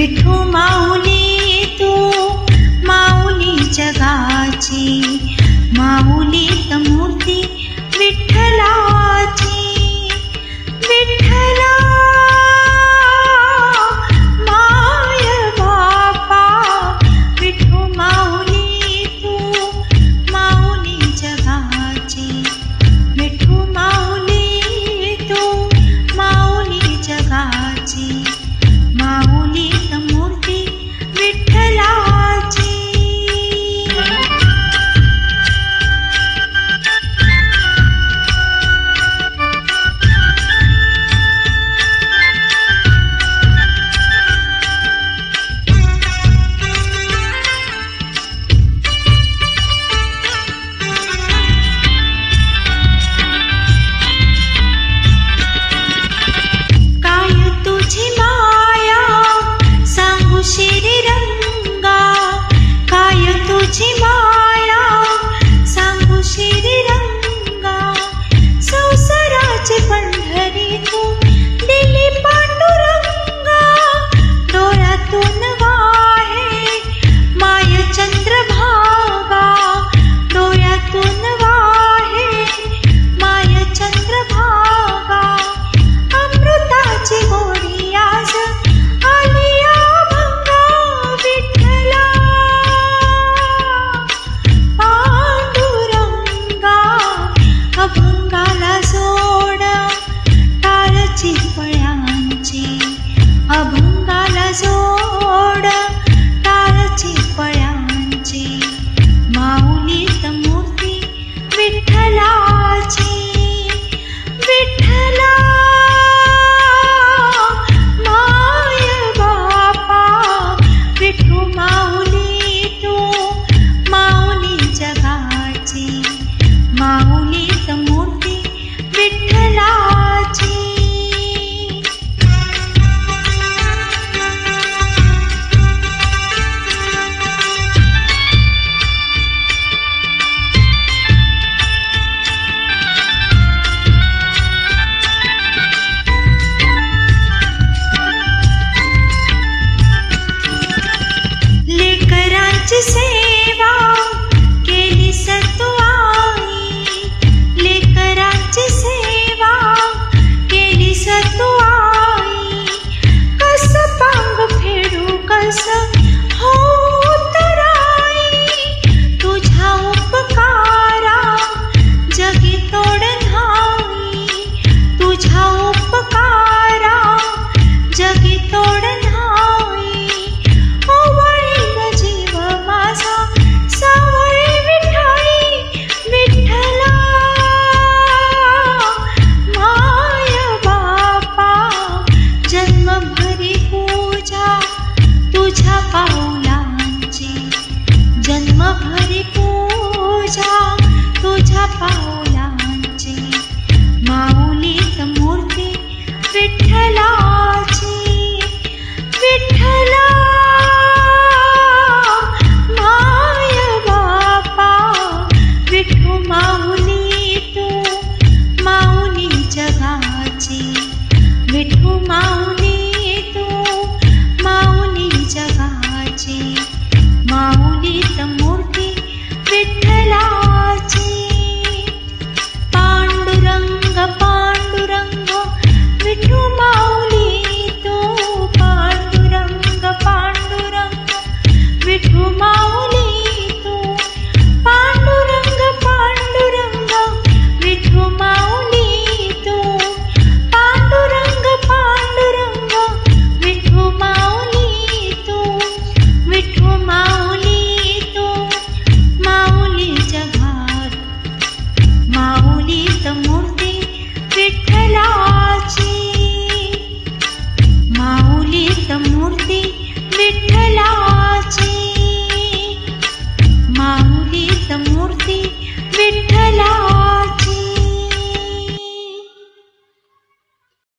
विठू माऊली तू माऊली जगाची, माऊलीत मूर्ती विठ्ठलाची. विठ्ठला माय बापा, विठू माऊली तू माऊली जगाची, विठू माऊली तू माऊली जगाची, माऊलीत मूर्ती विठ्ठलाची. श्रीरंगा काय तुझी माया सांगू श्रीरंगा, संसाराची पंढरी तू दिली पांडुरंगा. डोळ्यातून वाहे माय चंद्रभागा, डोळ्यातून वाहे माय चंद्रभागा. अमृताची गोडी आज आली अभंगाला जोड टाळची पळ्यांची, अभंगाला जोड टाळची पळ्यांची, माऊलीत मूर्ती विठ्ठला.